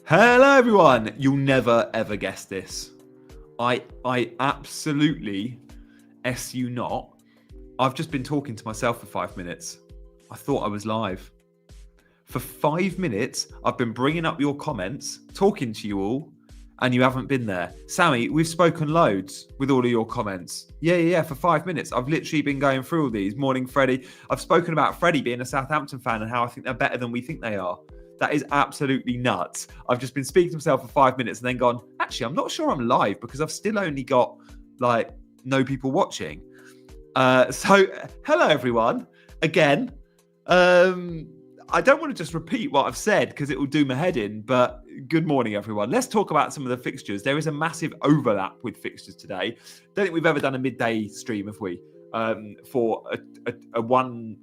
Hello, everyone. You'll never, ever guess this. I absolutely S you not. I've just been talking to myself for 5 minutes. I thought I was live. For 5 minutes, I've been bringing up your comments, talking to you all, and you haven't been there. Sammy, we've spoken loads with all of your comments. Yeah, for 5 minutes. I've literally been going through all these. Morning, Freddie. I've spoken about Freddie being a Southampton fan and how I think they're better than we think they are. That is absolutely nuts. I've just been speaking to myself for 5 minutes and then gone, actually, I'm not sure I'm live because I've still only got no people watching. So hello, everyone. Again, I don't want to just repeat what I've said because it will do my head in, but good morning, everyone. Let's talk about some of the fixtures. There is a massive overlap with fixtures today. Don't think we've ever done a midday stream, have we? For a 1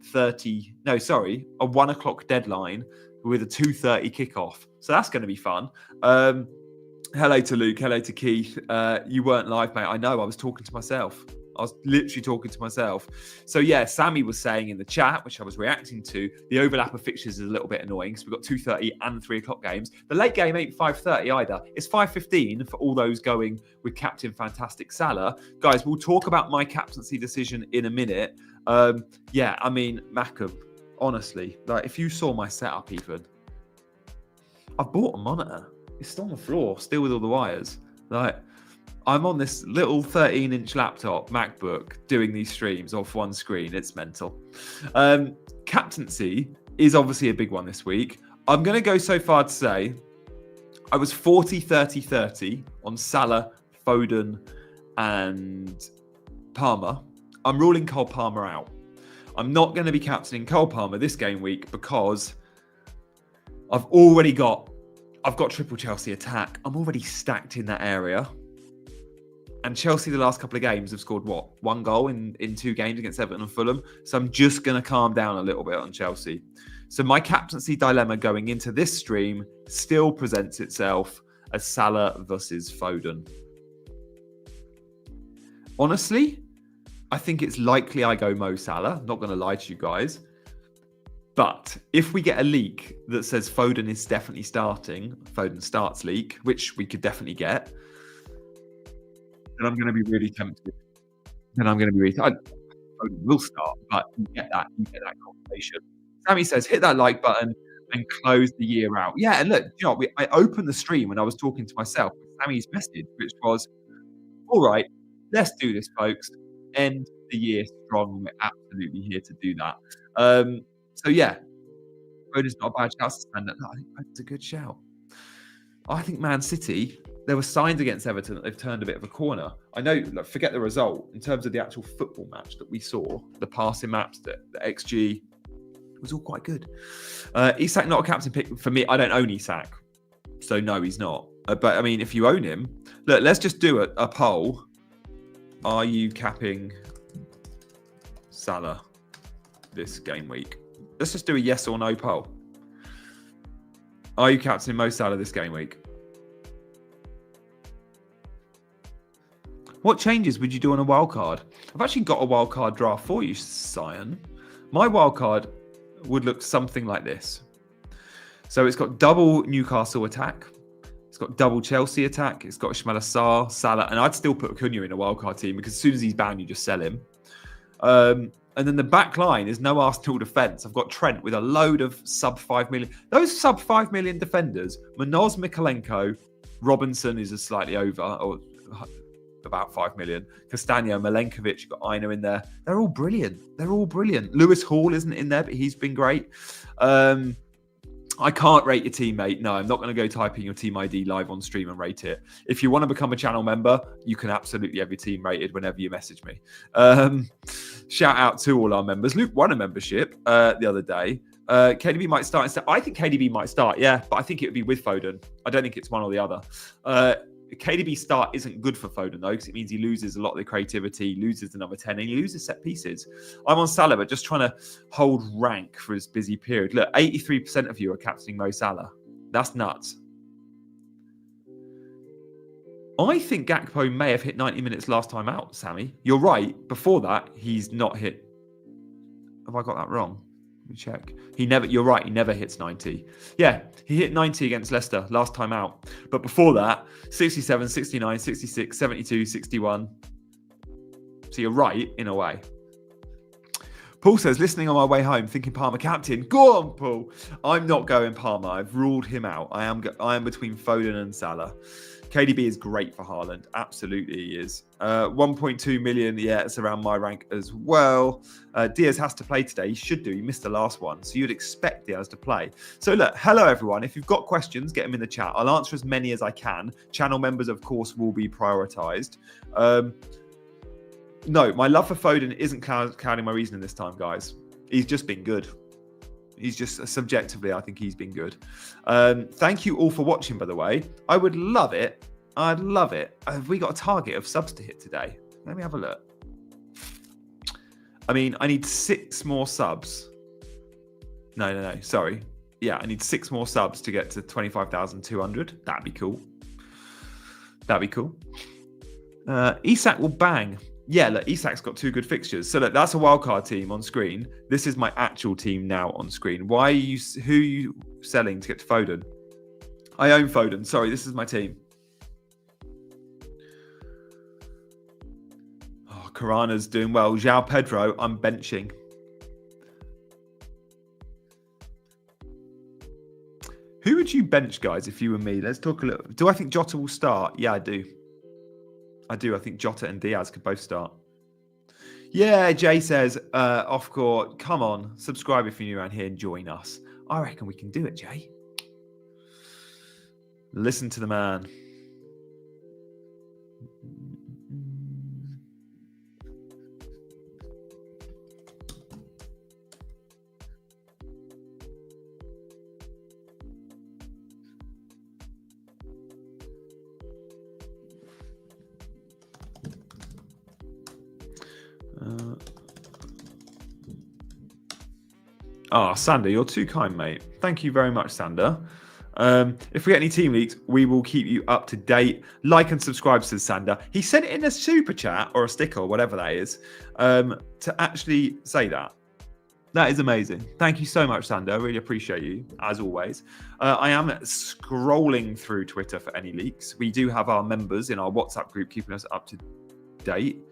o'clock deadline with a 2:30 kickoff. So that's going to be fun. Hello to Luke. Hello to Keith. You weren't live, mate. I know. I was talking to myself. I was literally talking to myself. So yeah, Sammy was saying in the chat, which I was reacting to, the overlap of fixtures is a little bit annoying because we've got 2:30 and 3 o'clock games. The late game ain't 5:30 either. It's 5:15 for all those going with Captain Fantastic Salah. Guys, we'll talk about my captaincy decision in a minute. Yeah, I mean, Mackham, honestly, if you saw my setup even, I've bought a monitor. It's still on the floor, still with all the wires. I'm on this little 13-inch laptop, MacBook, doing these streams off one screen. It's mental. Captaincy is obviously a big one this week. I'm going to go so far to say I was 40-30-30 on Salah, Foden, and Palmer. I'm ruling Cole Palmer out. I'm not going to be captaining Cole Palmer this game week because I've got triple Chelsea attack. I'm already stacked in that area. And Chelsea, the last couple of games, have scored, one goal in 2 games against Everton and Fulham. So I'm just going to calm down a little bit on Chelsea. So my captaincy dilemma going into this stream still presents itself as Salah versus Foden. Honestly, I think it's likely I go Mo Salah. Not going to lie to you guys. But if we get a leak that says Foden is definitely starting, Foden starts leak, which we could definitely get, then I'm going to be really tempted. Foden will start, but you get that conversation. Sammy says, hit that like button and close the year out. Yeah, and look, you know, I opened the stream when I was talking to myself with Sammy's message, which was, all right, let's do this, folks. End the year strong. We're absolutely here to do that. So yeah, Foden's not a bad shout to stand up. No, I think Foden's a good shout. I think Man City, there were signs against Everton that they've turned a bit of a corner. I know, forget the result. In terms of the actual football match that we saw, the passing maps, the XG, it was all quite good. Isak not a captain pick for me. I don't own Isak, so no, he's not. But I mean, if you own him, look, let's just do a poll. Are you capping Salah this game week? Let's just do a yes or no poll. Are you captaining Mo Salah this game week? What changes would you do on a wildcard? I've actually got a wildcard draft for you, Sion. My wildcard would look something like this. So it's got double Newcastle attack. It's got double Chelsea attack. It's got Ismail Assar, Salah, and I'd still put Cunha in a wildcard team because as soon as he's banned, you just sell him. And then the back line is no Arsenal defence. I've got Trent with a load of sub 5 million. Those sub 5 million defenders, Munoz, Mikalenko, Robinson is a slightly over, or about 5 million. Castagno, Milenkovic, you've got Aina in there. They're all brilliant. Lewis Hall isn't in there, but he's been great. I can't rate your teammate. No, I'm not going to go type in your team ID live on stream and rate it. If you want to become a channel member, you can absolutely have your team rated whenever you message me. Shout out to all our members. Luke won a membership the other day. KDB might start instead. I think KDB might start, yeah, but I think it would be with Foden. I don't think it's one or the other. KDB start isn't good for Foden, though, because it means he loses a lot of the creativity, loses the number 10, and he loses set pieces. I'm on Salah, but just trying to hold rank for his busy period. Look, 83% of you are captaining Mo Salah. That's nuts. I think Gakpo may have hit 90 minutes last time out, Sammy. You're right. Before that, he's not hit. Have I got that wrong? Let me check. You're right, he never hits 90. Yeah, he hit 90 against Leicester last time out. But before that, 67, 69, 66, 72, 61. So you're right, in a way. Paul says, listening on my way home, thinking Palmer captain. Go on, Paul. I'm not going Palmer. I've ruled him out. I am between Foden and Salah. KDB is great for Haaland. Absolutely he is. 1.2 million. Yeah, it's around my rank as well. Diaz has to play today. He should do. He missed the last one. So you'd expect Diaz to play. So look, hello, everyone. If you've got questions, get them in the chat. I'll answer as many as I can. Channel members, of course, will be prioritized. No, my love for Foden isn't clouding my reasoning this time, guys. He's just been good. He's just subjectively, I think he's been good. Thank you all for watching, by the way. I would love it. I'd love it. Have we got a target of subs to hit today? Let me have a look. I mean, I need 6 more subs. No. Sorry. Yeah, I need 6 more subs to get to 25,200. That'd be cool. Isak will bang. Yeah, look, Isak's got 2 good fixtures. So look, that's a wildcard team on screen. This is my actual team now on screen. Who are you selling to get to Foden? I own Foden. Sorry, this is my team. Oh, Karana's doing well. João Pedro, I'm benching. Who would you bench, guys, if you were me? Let's talk a little. Do I think Jota will start? Yeah, I do. I think Jota and Diaz could both start. Yeah, Jay says, off court, come on, subscribe if you're new around here and join us. I reckon we can do it, Jay. Listen to the man. Sander, you're too kind, mate. Thank you very much, Sander. If we get any team leaks, we will keep you up to date. Like and subscribe, says Sander. He sent it in a super chat or a sticker or whatever that is to actually say that. That is amazing. Thank you so much, Sander. I really appreciate you, as always. I am scrolling through Twitter for any leaks. We do have our members in our WhatsApp group keeping us up to date.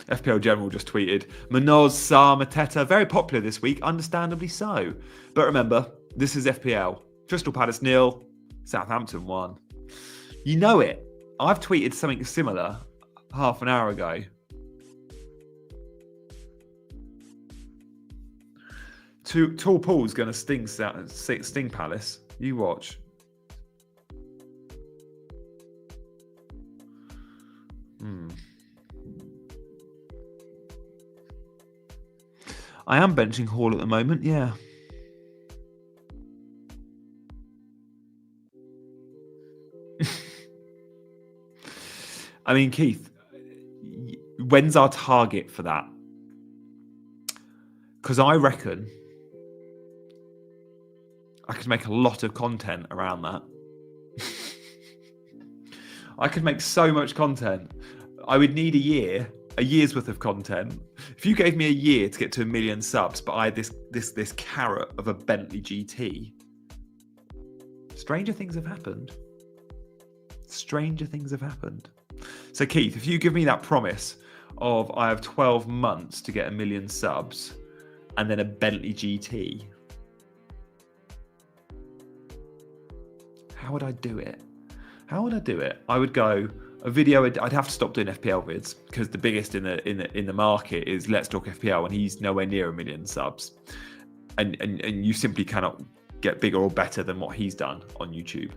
FPL General just tweeted, Manoz, Sarr, Mateta, very popular this week, understandably so. But remember, this is FPL. Crystal Palace 0, Southampton 1. You know it. I've tweeted something similar half an hour ago. Tall Paul's going to sting Palace. You watch. I am benching Hall at the moment, yeah. I mean, Keith, when's our target for that? Because I reckon I could make a lot of content around that. I could make so much content. I would need a year's worth of content. If you gave me a year to get to 1 million subs, but I had this carrot of a Bentley GT, stranger things have happened. Stranger things have happened. So Keith, if you give me that promise of I have 12 months to get 1 million subs and then a Bentley GT, how would I do it? I would go a video. I'd have to stop doing FPL vids because the biggest in the market is Let's Talk FPL, and he's nowhere near 1 million subs, and you simply cannot get bigger or better than what he's done on YouTube.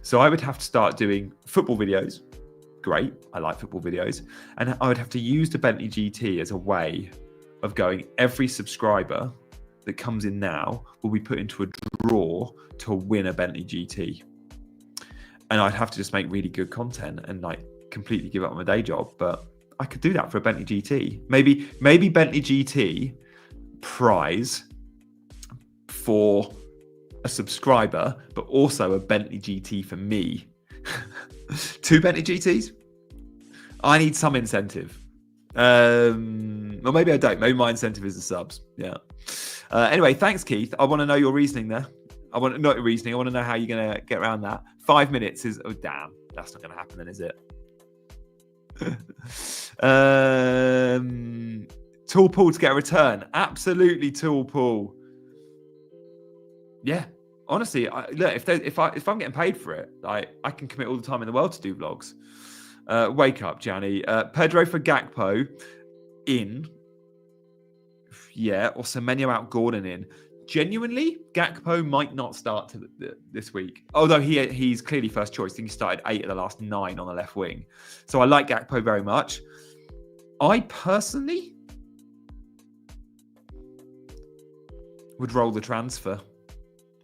So I would have to start doing football videos. Great, I like football videos, and I would have to use the Bentley GT as a way of going. Every subscriber that comes in now will be put into a draw to win a Bentley GT. And I'd have to just make really good content and like completely give up my day job. But I could do that for a Bentley GT. Maybe Bentley GT prize for a subscriber, but also a Bentley GT for me. 2 Bentley GTs? I need some incentive. Or maybe I don't. Maybe my incentive is the subs. Yeah. Anyway, thanks, Keith. I want to know your reasoning there. I want to know how you're going to get around that. 5 minutes is, oh, damn. That's not going to happen then, is it? Tool Pool to get a return. Absolutely, Tool Pool. Yeah. Honestly, look, if I'm getting paid for it, I can commit all the time in the world to do vlogs. Wake up, Gianni. Pedro for Gakpo in. Yeah, or Semenyo out, Gordon in. Genuinely, Gakpo might not start this week. Although he's clearly first choice. I think he started 8 of the last 9 on the left wing. So I like Gakpo very much. I personally would roll the transfer.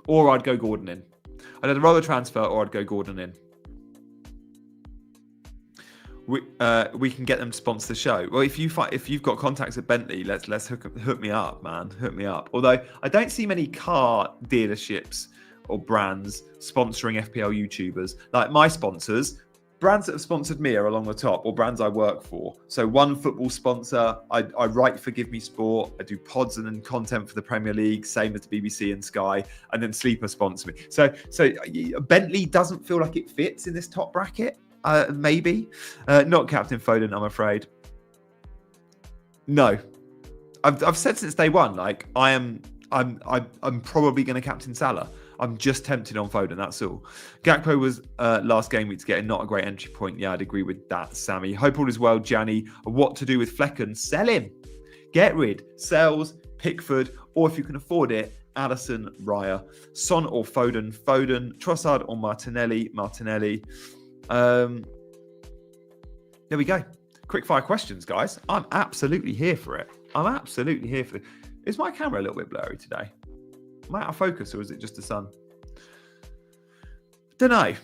Or I'd go Gordon in. I'd either roll the transfer or I'd go Gordon in. We can get them to sponsor the show. Well, if you've got contacts at Bentley, let's hook me up, man. Hook me up. Although I don't see many car dealerships or brands sponsoring FPL YouTubers. Like my sponsors, brands that have sponsored me are along the top, or brands I work for. So One Football sponsor. I write for Give Me Sport. I do pods and content for the Premier League, same as the BBC and Sky, and then Sleeper sponsor me. So Bentley doesn't feel like it fits in this top bracket. Maybe not Captain Foden, I'm afraid. No, I've said since day one, like I'm probably going to captain Salah. I'm just tempted on Foden. That's all. Gakpo was last game week to get not a great entry point. Yeah, I'd agree with that, Sammy. Hope all is well, Gianni. What to do with Flecken? Sell him. Get rid. Sells, Pickford, or if you can afford it, Addison, Raya, Son or Foden. Trossard or Martinelli. There we go. Quickfire questions, guys. I'm absolutely here for it. Is my camera a little bit blurry today? Am I out of focus or is it just the sun? Don't know.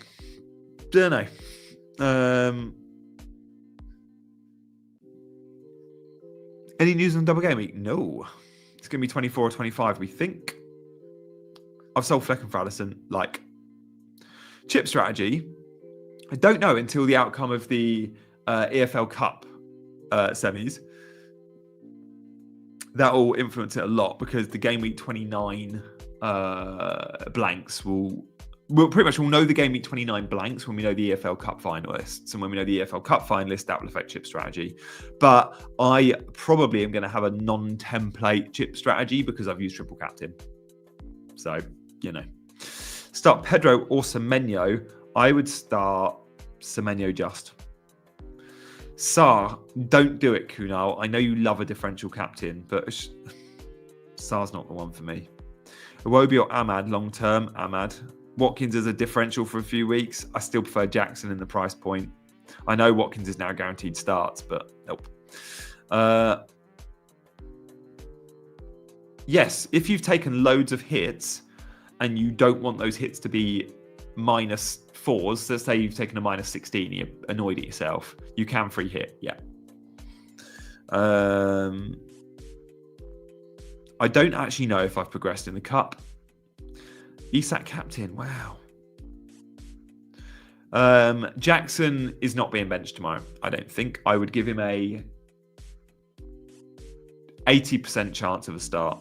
Any news on Double Game Week? No. It's going to be 24 or 25, we think. I've sold Flecken for Addison. Like, chip strategy. I don't know until the outcome of the EFL Cup semis. That will influence it a lot because the Game Week 29 blanks we'll know the Game Week 29 blanks when we know the EFL Cup finalists. And when we know the EFL Cup finalists, that will affect chip strategy. But I probably am going to have a non-template chip strategy because I've used triple captain. So, Start Pedro or Semenyo. I would start Semenyo just. Sar, don't do it, Kunal. I know you love a differential captain, but Sar's not the one for me. Iwobi or Ahmad, long term, Ahmad. Watkins is a differential for a few weeks. I still prefer Jackson in the price point. I know Watkins is now guaranteed starts, but nope. Yes, if you've taken loads of hits and you don't want those hits to be -4s, let's say you've taken a -16, you're annoyed at yourself, you can free hit, yeah. I don't actually know if I've progressed in the cup. Isak captain, wow. Jackson is not being benched tomorrow, I don't think. I would give him a 80% chance of a start.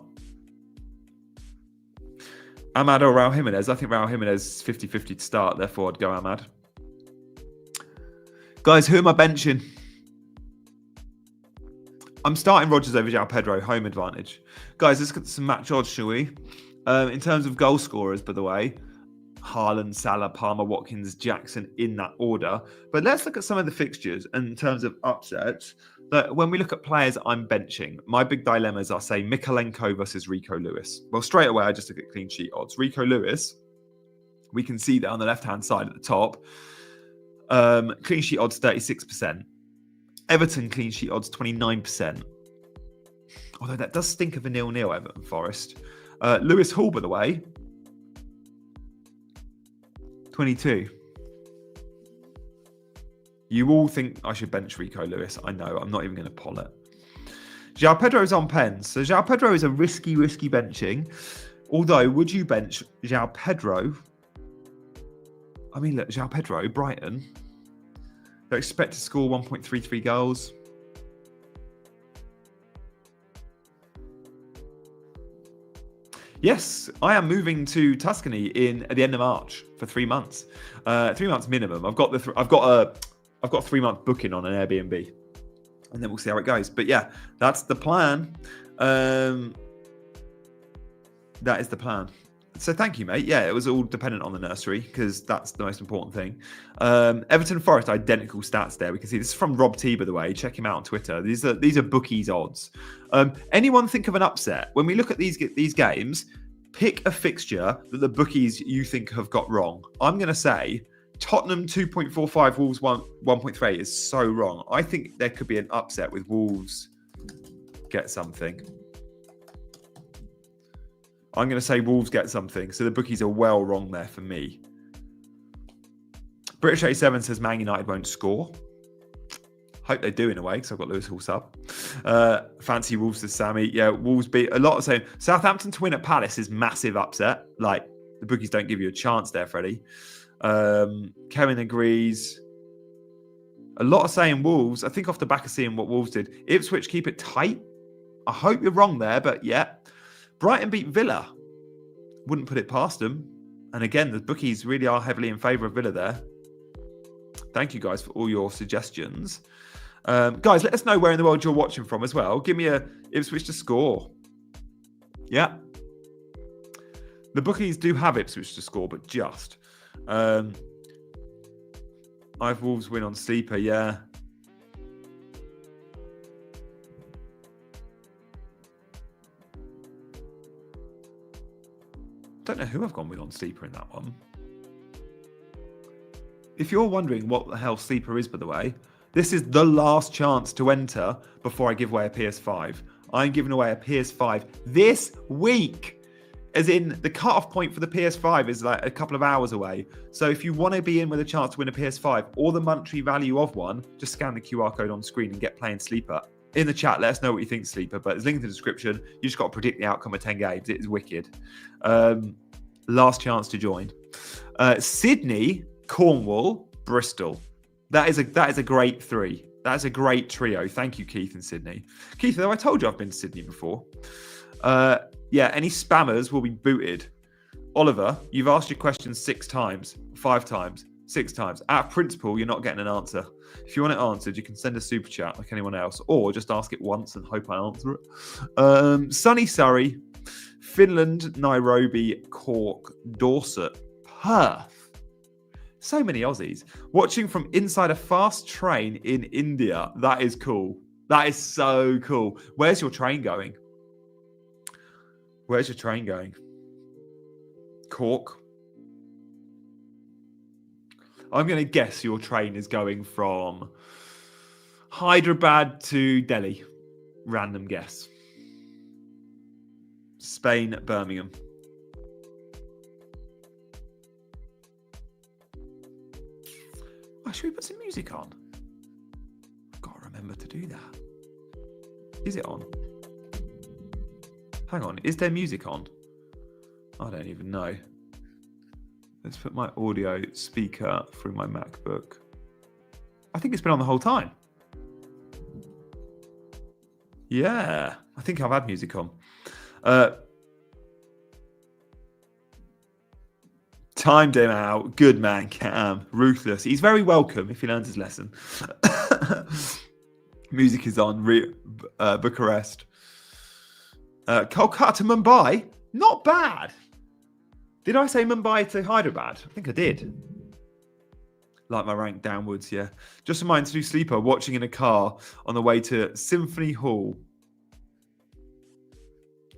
Ahmad or Raul Jimenez? I think Raul Jimenez is 50-50 to start, therefore I'd go Ahmad. Guys, who am I benching? I'm starting Rodgers over João Pedro, home advantage. Guys, let's get some match odds, shall we? In terms of goal scorers, by the way, Haaland, Salah, Palmer, Watkins, Jackson in that order. But let's look at some of the fixtures in terms of upsets. When we look at players I'm benching, my big dilemmas are, say, Mikalenko versus Rico Lewis. Well, straight away, I just look at clean sheet odds. Rico Lewis, we can see that on the left-hand side at the top. Clean sheet odds, 36%. Everton clean sheet odds, 29%. Although that does stink of a 0-0, Everton Forest. Lewis Hall, by the way, 22. You all think I should bench Rico Lewis. I know, I'm not even going to poll it. João Pedro is on pens. So João Pedro is a risky benching. Although, would you bench João Pedro? I mean, look, João Pedro, Brighton. They expect to score 1.33 goals. Yes, I am moving to Tuscany at the end of March for 3 months. 3 months minimum. I've got a 3 month booking on an Airbnb, and then we'll see how it goes. But yeah, that's the plan. That is the plan. So thank you, mate. Yeah, it was all dependent on the nursery because that's the most important thing. Everton Forest, identical stats there. We can see this is from Rob T, by the way. Check him out on Twitter. These are bookies odds. Anyone think of an upset? When we look at these games, pick a fixture that the bookies you think have got wrong. I'm going to say Tottenham 2.45, Wolves 1.3 is so wrong. I think there could be an upset with Wolves get something. I'm going to say Wolves get something. So the bookies are well wrong there for me. British 87 says Man United won't score. Hope they do in a way because I've got Lewis Hall sub. Fancy Wolves to Sammy. Yeah, Wolves beat a lot of saying Southampton to win at Palace is massive upset. Like the bookies don't give you a chance there, Freddie. Kevin agrees. A lot of saying Wolves. I think off the back of seeing what Wolves did. Ipswich keep it tight. I hope you're wrong there, but yeah. Brighton beat Villa. Wouldn't put it past them. And again, the bookies really are heavily in favour of Villa there. Thank you guys for all your suggestions. Guys, let us know where in the world you're watching from as well. Give me a Ipswich to score. Yeah. The bookies do have Ipswich to score, but just. I've Wolves win on Sleeper, yeah. Don't know who I've gone with on Sleeper in that one. If you're wondering what the hell Sleeper is, by the way, this is the last chance to enter before I give away a PS5. I'm giving away a PS5 this week. As in, the cut-off point for the PS5 is like a couple of hours away. So if you want to be in with a chance to win a PS5 or the monetary value of one, just scan the QR code on screen and get playing Sleeper. In the chat, let us know what you think, Sleeper. But there's a link in the description. You just got to predict the outcome of 10 games. It is wicked. Last chance to join. Sydney, Cornwall, Bristol. That is a great three. That is a great trio. Thank you, Keith and Sydney. Keith, though, I told you I've been to Sydney before. Yeah, any spammers will be booted. Oliver, you've asked your question 6 times, 5 times, 6 times. Out of principle, you're not getting an answer. If you want it answered, you can send a super chat like anyone else, or just ask it once and hope I answer it. Sunny Surrey, Finland, Nairobi, Cork, Dorset, Perth. So many Aussies. Watching from inside a fast train in India. That is cool. That is so cool. Where's your train going? Where's your train going? Cork. I'm going to guess your train is going from Hyderabad to Delhi. Random guess. Spain, Birmingham. Oh, should we put some music on? I've got to remember to do that. Is it on? Hang on, is there music on? I don't even know. Let's put my audio speaker through my MacBook. I think it's been on the whole time. Yeah, I think I've had music on. Timed him out. Good man, Cam. Ruthless. He's very welcome if he learns his lesson. Music is on. Bucharest. Kolkata to Mumbai. Not bad. Did I say Mumbai to Hyderabad? I think I did. Like my rank downwards, yeah. Just a reminder to do Sleeper, watching in a car on the way to Symphony Hall.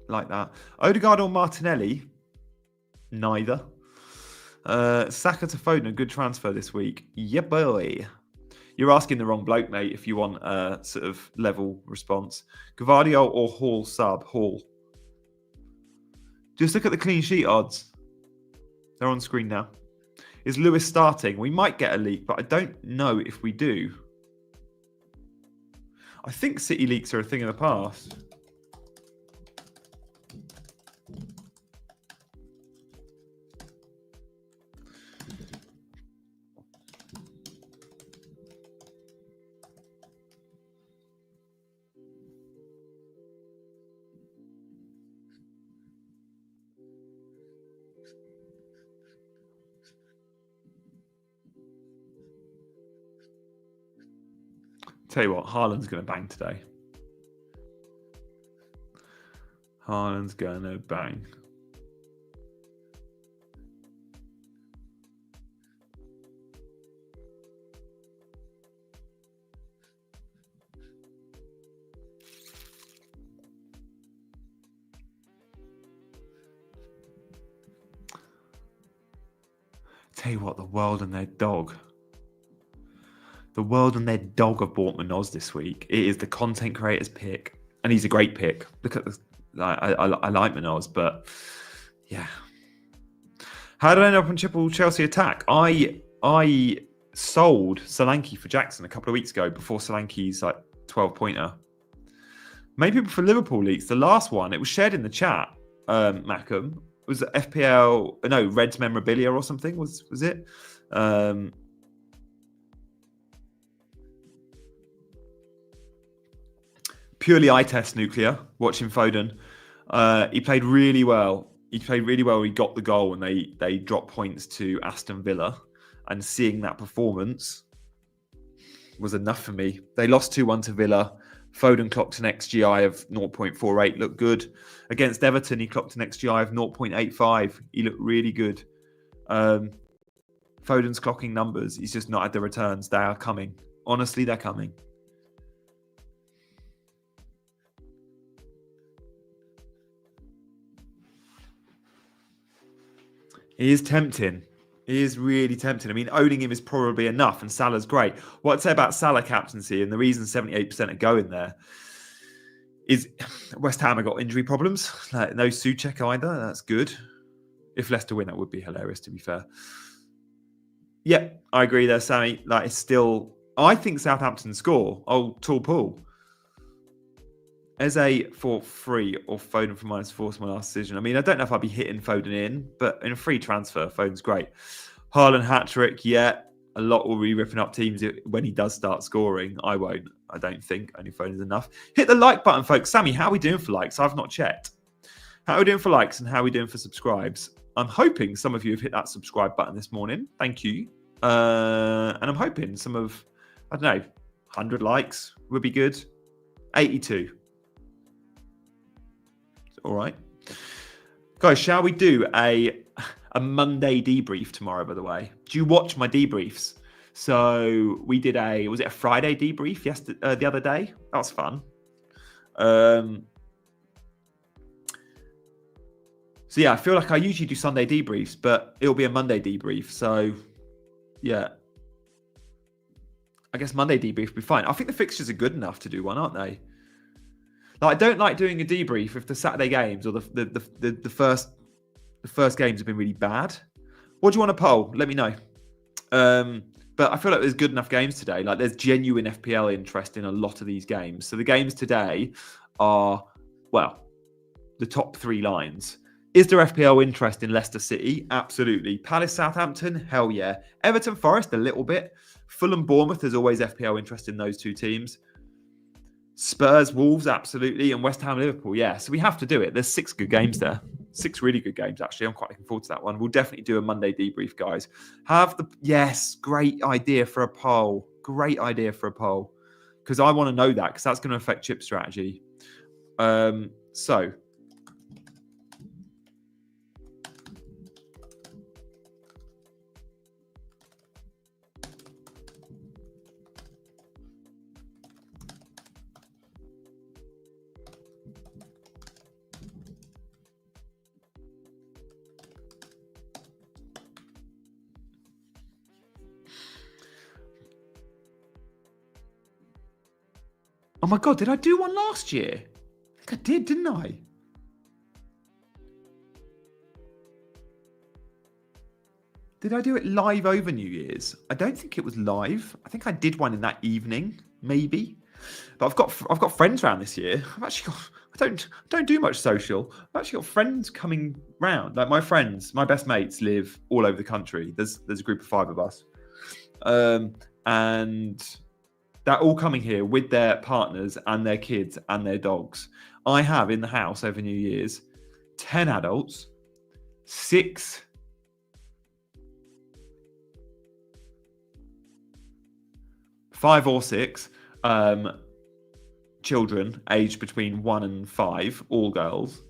Like that. Odegaard or Martinelli? Neither. Saka to Foden, a good transfer this week. Yeah, boy. You're asking the wrong bloke, mate, if you want a sort of level response. Gavardio or Hall sub? Hall. Just look at the clean sheet odds. They're on screen now. Is Lewis starting? We might get a leak, but I don't know if we do. I think City leaks are a thing of the past. Tell you what, Haaland's going to bang today. Haaland's going to bang. Tell you what, the world and their dog. The world and their dog have bought Munoz this week. It is the content creator's pick, and he's a great pick. Look at this. I like Munoz, but yeah. How did I end up on triple Chelsea attack? I sold Solanke for Jackson a couple of weeks ago before Solanke's 12-pointer. Maybe for Liverpool leaks. The last one, it was shared in the chat, Mackham. It was FPL, no, Reds memorabilia or something, was it? Purely eye test nuclear, watching Foden. He played really well. He got the goal and they dropped points to Aston Villa. And seeing that performance was enough for me. They lost 2-1 to Villa. Foden clocked an XGI of 0.48, looked good. Against Everton, he clocked an XGI of 0.85. He looked really good. Foden's clocking numbers. He's just not had the returns. They are coming. Honestly, they're coming. He is tempting. He is really tempting. I mean, owning him is probably enough, and Salah's great. What I'd say about Salah captaincy, and the reason 78% are going there, is West Ham have got injury problems. No Souček either. That's good. If Leicester win, that would be hilarious, to be fair. Yeah, I agree there, Sammy. It's still... I think Southampton score. Oh, tall pool. Eze for free or Foden for -4 is my last decision. I mean, I don't know if I'd be hitting Foden in, but in a free transfer, Foden's great. Haaland hat-trick, yeah. A lot will be ripping up teams when he does start scoring. I won't, I don't think. Only Foden's enough. Hit the like button, folks. Sammy, how are we doing for likes? I've not checked. How are we doing for likes and how are we doing for subscribes? I'm hoping some of you have hit that subscribe button this morning. Thank you. And I'm hoping some of, I don't know, 100 likes would be good. 82. All right. Guys, shall we do a Monday debrief tomorrow, by the way? Do you watch my debriefs? So we did was it a Friday debrief the other day? That was fun. So yeah, I feel like I usually do Sunday debriefs, but it'll be a Monday debrief. So yeah, I guess Monday debrief will be fine. I think the fixtures are good enough to do one, aren't they? I don't like doing a debrief if the Saturday games or the first games have been really bad. What do you want to poll? Let me know. But I feel like there's good enough games today. There's genuine FPL interest in a lot of these games. So the games today are, well, the top 3 lines. Is there FPL interest in Leicester City? Absolutely. Palace Southampton? Hell yeah. Everton Forest? A little bit. Fulham Bournemouth? There's always FPL interest in those 2 teams. Spurs, Wolves, absolutely. And West Ham, Liverpool, yeah. So we have to do it. There's 6 good games there. 6 really good games, actually. I'm quite looking forward to that one. We'll definitely do a Monday debrief, guys. Yes, great idea for a poll. Great idea for a poll. Because I want to know that, because that's going to affect chip strategy. So... Oh my God, did I do one last year? I think I did, didn't I? Did I do it live over New Year's? I don't think it was live. I think I did one in that evening, maybe. But I've got friends around this year. I don't do much social. I've actually got friends coming round. My friends, my best mates live all over the country. There's a group of 5 of us. And they're all coming here with their partners and their kids and their dogs. I have in the house over New Year's 10 adults, 6 5 or 6 children aged between 1 and 5, all girls,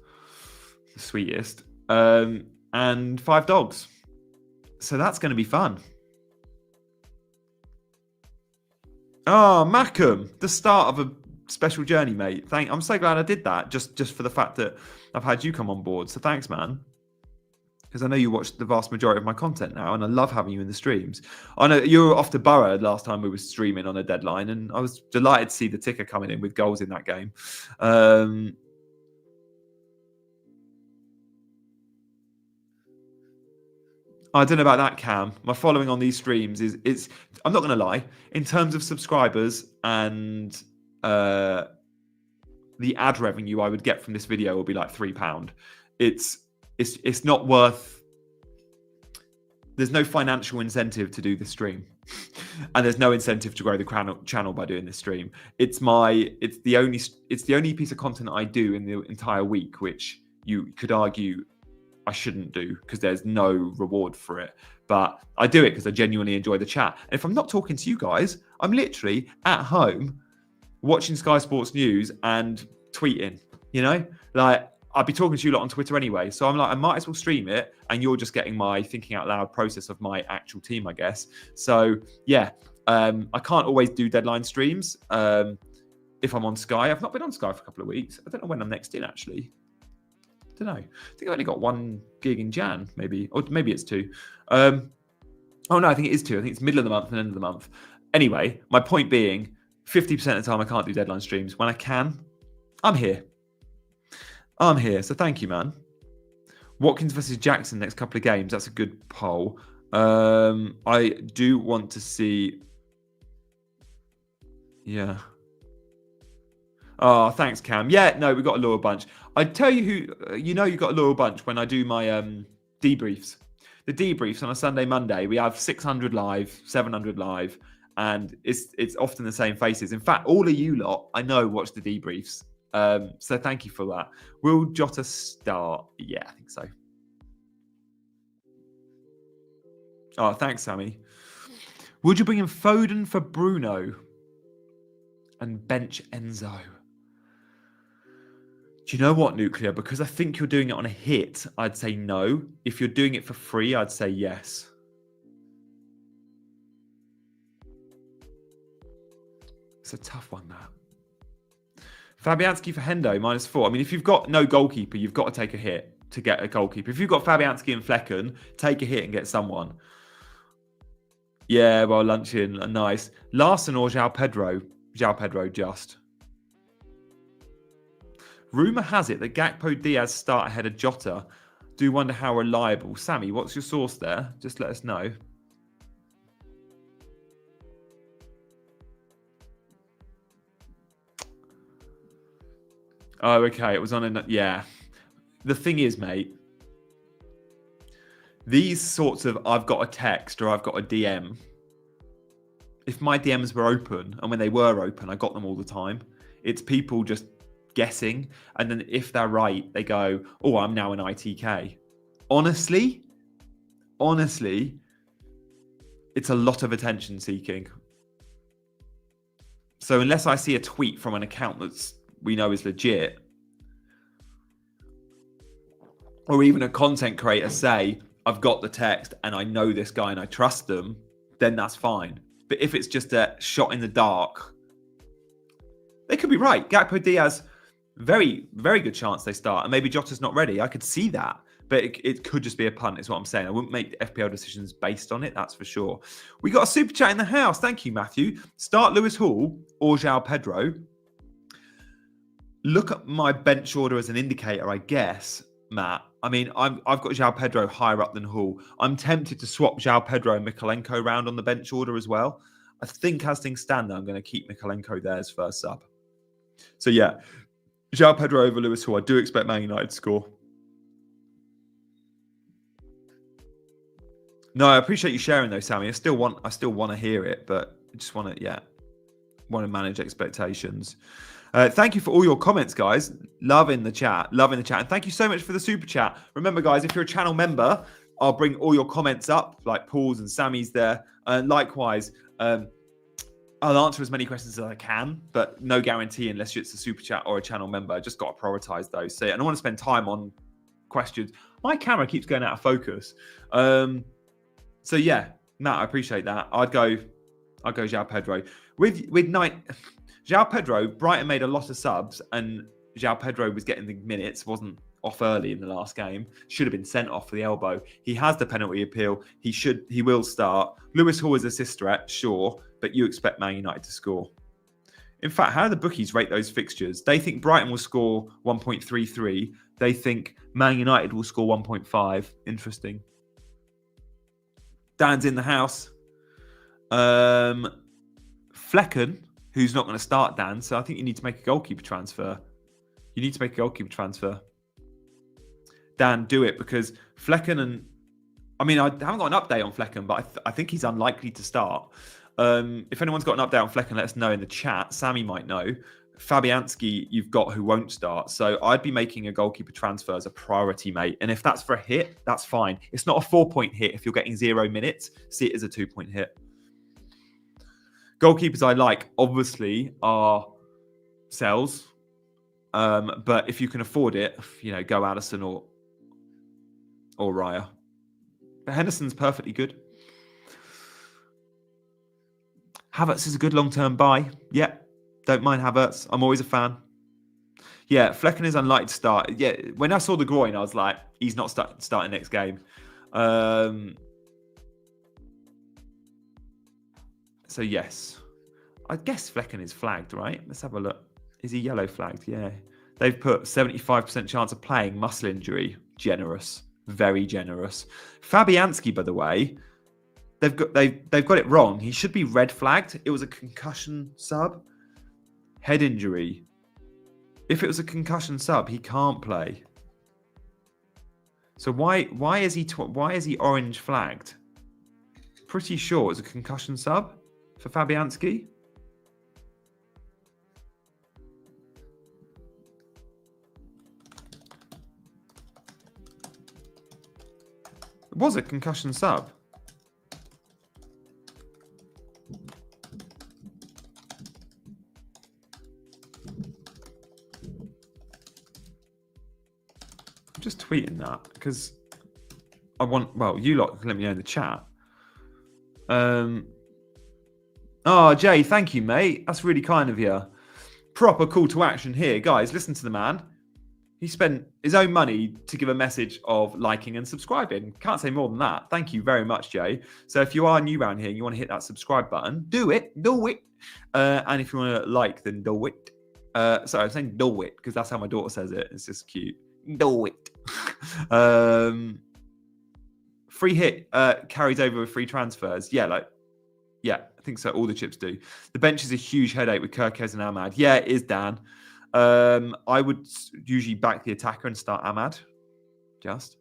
the sweetest, and 5 dogs. So that's going to be fun. Oh, Mackham, the start of a special journey, mate. I'm so glad I did that, just for the fact that I've had you come on board. So thanks, man. Because I know you watched the vast majority of my content now, and I love having you in the streams. I know you were off to Borough last time we were streaming on a deadline, and I was delighted to see the ticker coming in with goals in that game. I don't know about that, Cam. My following on these streams is I'm not going to lie, in terms of subscribers and the ad revenue I would get from this video will be like £3. It's not worth. There's no financial incentive to do this stream, and there's no incentive to grow the channel by doing this stream. It's the only piece of content I do in the entire week, which you could argue I shouldn't do because there's no reward for it. But I do it because I genuinely enjoy the chat. And if I'm not talking to you guys, I'm literally at home watching Sky Sports News and tweeting. You know, like. I'd be talking to you a lot on Twitter anyway. So I'm like, I might as well stream it. And you're just getting my thinking out loud process of my actual team, I guess. So yeah, I can't always do deadline streams if I'm on Sky. I've not been on Sky for a couple of weeks. I don't know when I'm next in, actually. I don't know. I think I've only got 1 gig in Jan, maybe. Or maybe it's 2. Oh, no, I think it is 2. I think it's middle of the month and end of the month. Anyway, my point being, 50% of the time I can't do deadline streams. When I can, I'm here. So thank you, man. Watkins versus Jackson next couple of games. That's a good poll. I do want to see. Yeah. Oh, thanks, Cam. Yeah, no, we got a loyal bunch. I tell you who, you got a loyal bunch when I do my debriefs. The debriefs on a Sunday, Monday, we have 600 live, 700 live, and it's often the same faces. In fact, all of you lot, I know, watch the debriefs. So thank you for that. Will Jota start? Yeah, I think so. Oh, thanks, Sammy. Would you bring in Foden for Bruno and bench Enzo? Do you know what, Nuclear? Because I think you're doing it on a hit, I'd say no. If you're doing it for free, I'd say yes. It's a tough one, that. Fabianski for Hendo, -4. I mean, if you've got no goalkeeper, you've got to take a hit to get a goalkeeper. If you've got Fabianski and Flecken, take a hit and get someone. Yeah, well, luncheon, nice. Larson or João Pedro? João Pedro, just. Rumour has it that Gakpo Diaz start ahead of Jota. Do wonder how reliable. Sammy, what's your source there? Just let us know. Oh, okay. It was on a... Yeah. The thing is, mate, these sorts of I've got a text or I've got a DM, if my DMs were open, and when they were open, I got them all the time, it's people just guessing. And then if they're right, they go, oh, I'm now an ITK. Honestly, it's a lot of attention seeking. So unless I see a tweet from an account that's we know is legit, or even a content creator say, I've got the text and I know this guy and I trust them, then that's fine. But if it's just a shot in the dark, they could be right. Gakpo Diaz, very, very good chance they start. And maybe Jota's not ready. I could see that. But it could just be a punt, is what I'm saying. I wouldn't make FPL decisions based on it, that's for sure. We got a super chat in the house. Thank you, Matthew. Start Lewis Hall or João Pedro. Look at my bench order as an indicator, I guess, Matt. I mean, I've got João Pedro higher up than Hall. I'm tempted to swap João Pedro and Mikalenko around on the bench order as well. I think as things stand there, I'm going to keep Mikalenko there as first sub. So yeah, João Pedro over Lewis Hall. I do expect Man United to score. No, I appreciate you sharing though, Sammy. I still want to hear it, but I just want to manage expectations. Thank you for all your comments, guys. Loving the chat. And thank you so much for the super chat. Remember, guys, if you're a channel member, I'll bring all your comments up, like Paul's and Sammy's there. And likewise, I'll answer as many questions as I can, but no guarantee unless it's a super chat or a channel member. I just got to prioritize those. So, and I want to spend time on questions. My camera keeps going out of focus. So yeah, Matt, I appreciate that. I'd go João Pedro. With João Pedro, Brighton made a lot of subs, and João Pedro was getting the minutes, wasn't off early in the last game. Should have been sent off for the elbow. He has the penalty appeal. He will start. Lewis Hall is assist threat, sure, but you expect Man United to score. In fact, how do the bookies rate those fixtures? They think Brighton will score 1.33. They think Man United will score 1.5. Interesting. Dan's in the house. Flecken, who's not going to start, Dan, so I think you need to make a goalkeeper transfer. Dan, do it, because Flecken and... I mean, I haven't got an update on Flecken, but I think he's unlikely to start. If anyone's got an update on Flecken, let us know in the chat. Sammy might know. Fabianski, you've got who won't start. So I'd be making a goalkeeper transfer as a priority, mate. And if that's for a hit, that's fine. It's not a 4-point hit if you're getting 0 minutes. See it as a 2-point hit. Goalkeepers I like, obviously, are Sells. But if you can afford it, go Addison or Raya. But Henderson's perfectly good. Havertz is a good long-term buy. Yeah, don't mind Havertz. I'm always a fan. Yeah, Flecken is unlikely to start. Yeah, when I saw the groin, I was like, he's not starting next game. So yes. I guess Flecken is flagged, right? Let's have a look. Is he yellow flagged? Yeah. They've put 75% chance of playing, muscle injury. Generous. Very generous. Fabianski, by the way, they've got it wrong. He should be red flagged. It was a concussion sub. Head injury. If it was a concussion sub, he can't play. So why is he orange flagged? Pretty sure it's a concussion sub for Fabianski. It was a concussion sub. I'm just tweeting that because I want, well, you lot can let me know in the chat. Oh, Jay, thank you, mate. That's really kind of you. Proper call to action here. Guys, listen to the man. He spent his own money to give a message of liking and subscribing. Can't say more than that. Thank you very much, Jay. So if you are new around here and you want to hit that subscribe button, do it. And if you want to like, then do it. Sorry, I'm saying do it because that's how my daughter says it. It's just cute. Do it. Free hit carries over with free transfers. Yeah, I think so. All the chips do. The bench is a huge headache with Kirkes and Ahmad. Yeah, it is, Dan. I would usually back the attacker and start Ahmad. Just.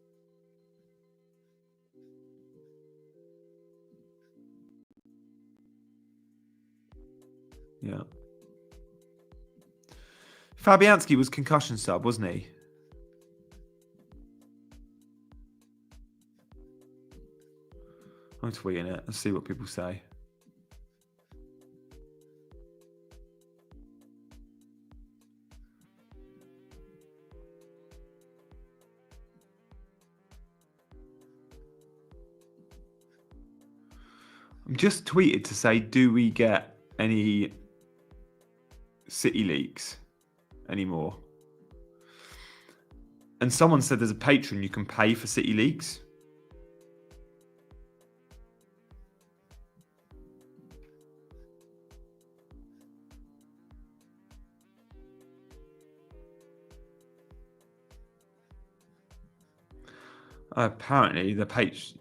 Yeah. Fabianski was concussion sub, wasn't he? I'm tweeting it. Let's see what people say. I'm just tweeted to say, do we get any City leaks anymore? And someone said there's a Patreon you can pay for City leaks. Apparently,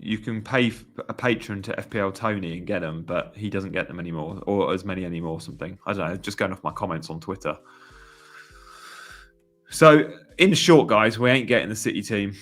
you can pay a patron to FPL Tony and get them, but he doesn't get them anymore, or as many anymore, something. I don't know, just going off my comments on Twitter. So, in short, guys, we ain't getting the City team.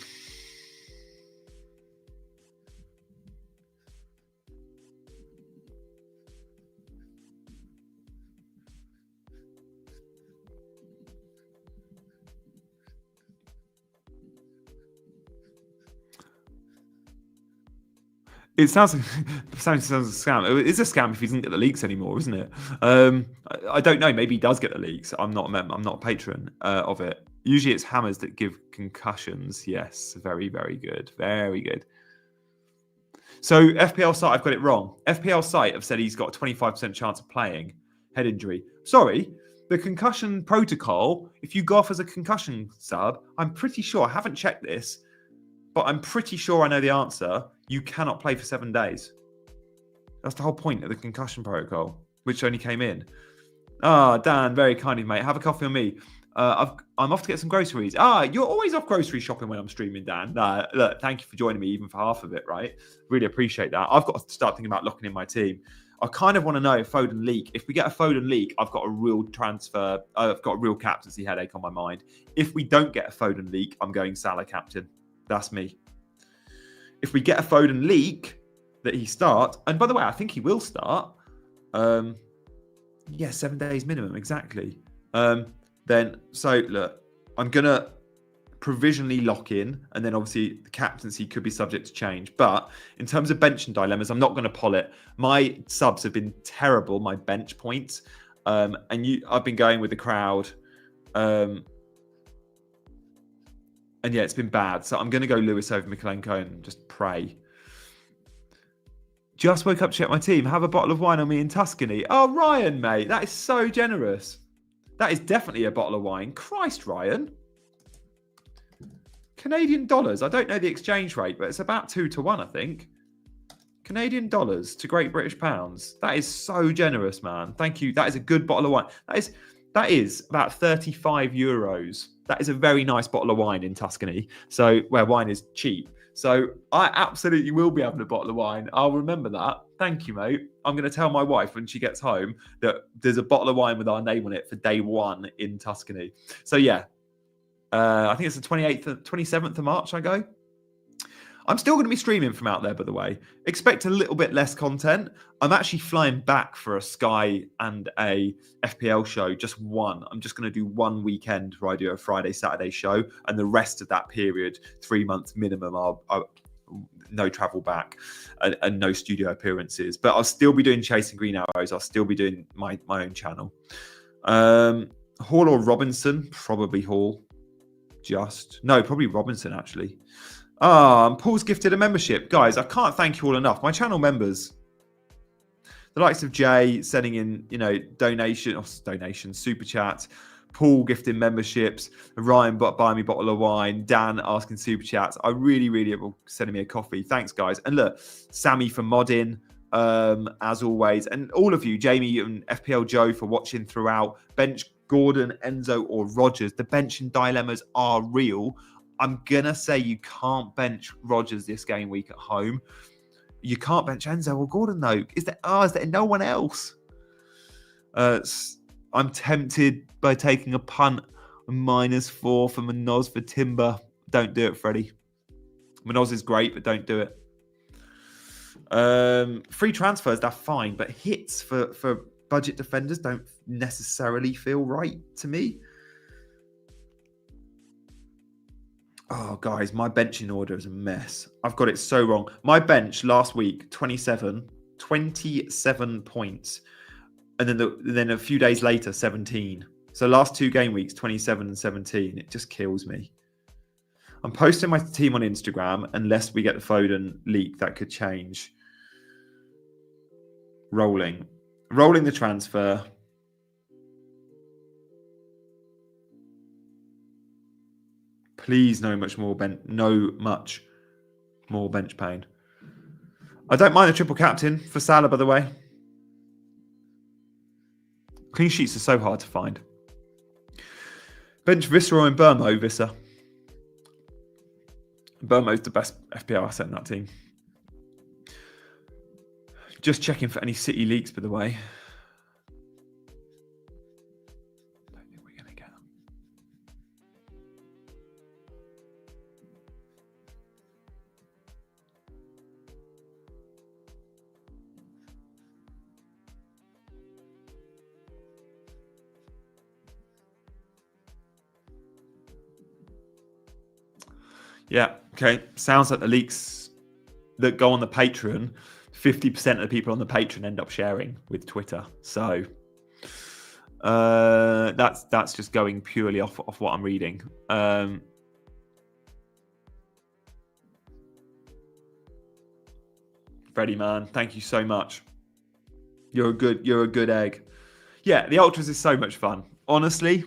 It sounds like a scam. It's a scam if he doesn't get the leaks anymore, isn't it? I don't know. Maybe he does get the leaks. I'm not a patron of it. Usually it's hammers that give concussions. Yes, very, very good. Very good. So FPL site, I've got it wrong. FPL site have said he's got a 25% chance of playing. Head injury. Sorry, the concussion protocol, if you go off as a concussion sub, I'm pretty sure, I haven't checked this, but I'm pretty sure I know the answer. You cannot play for 7 days. That's the whole point of the concussion protocol, which only came in. Dan, very kind of you, mate. Have a coffee on me. I'm off to get some groceries. You're always off grocery shopping when I'm streaming, Dan. Look, thank you for joining me, even for half of it, right? Really appreciate that. I've got to start thinking about locking in my team. I kind of want to know if Foden leak. If we get a Foden leak, I've got a real transfer. I've got a real captaincy headache on my mind. If we don't get a Foden leak, I'm going Salah captain. That's me. If we get a Foden leak that he starts, and by the way, I think he will start. 7 days minimum, exactly. So look, I'm gonna provisionally lock in, and then obviously the captaincy could be subject to change. But in terms of bench and dilemmas, I'm not going to poll it. My subs have been terrible, my bench points, I've been going with the crowd, and yeah, it's been bad. So I'm going to go Lewis over Mikalenko and just pray. Just woke up to check my team. Have a bottle of wine on me in Tuscany. Oh, Ryan, mate, that is so generous. That is definitely a bottle of wine. Christ, Ryan. Canadian dollars. I don't know the exchange rate, but it's about 2 to 1, I think. Canadian dollars to Great British pounds. That is so generous, man. Thank you. That is a good bottle of wine. That is about 35 euros. That is a very nice bottle of wine in Tuscany, so where wine is cheap. So I absolutely will be having a bottle of wine. I'll remember that. Thank you, mate. I'm going to tell my wife when she gets home that there's a bottle of wine with our name on it for day 1 in Tuscany. So yeah, I think it's the 27th of March I go. I'm still going to be streaming from out there, by the way. Expect a little bit less content. I'm actually flying back for a Sky and a FPL show, just one. I'm just going to do one weekend where I do a Friday, Saturday show, and the rest of that period, 3 months minimum, I'll no travel back and no studio appearances. But I'll still be doing Chasing Green Arrows. I'll still be doing my own channel. Hall or Robinson? Probably Hall. Probably Robinson, actually. Paul's gifted a membership. Guys, I can't thank you all enough. My channel members, the likes of Jay sending in, donation, super chat, Paul gifting memberships, Ryan buying me a bottle of wine, Dan asking super chats. I really, really will sending me a coffee. Thanks, guys. And look, Sammy for modding, as always, and all of you, Jamie and FPL Joe for watching throughout. Bench Gordon, Enzo, or Rogers. The bench and dilemmas are real. I'm going to say you can't bench Rogers this game week at home. You can't bench Enzo or Gordon, though. Is there no one else? I'm tempted by taking a punt, -4 for Manoz for Timber. Don't do it, Freddie. Manoz is great, but don't do it. Free transfers, they're fine, but hits for budget defenders don't necessarily feel right to me. Oh, guys, my benching order is a mess. I've got it so wrong. My bench last week, 27 points. And then a few days later, 17. So last 2 game weeks, 27 and 17. It just kills me. I'm posting my team on Instagram. Unless we get the Foden leak, that could change. Rolling the transfer. Please, no much more bench pain. I don't mind a triple captain for Salah, by the way. Clean sheets are so hard to find. Bench Viscera and Burmo, Visser. Burmo's the best FPL asset in that team. Just checking for any City leaks, by the way. Don't think we're going to get them. Yeah, okay. Sounds like the leaks that go on the Patreon, 50% of the people on the Patreon end up sharing with Twitter. So that's just going purely off what I'm reading. Freddie, man, thank you so much. You're a good egg. Yeah, the Ultras is so much fun. Honestly,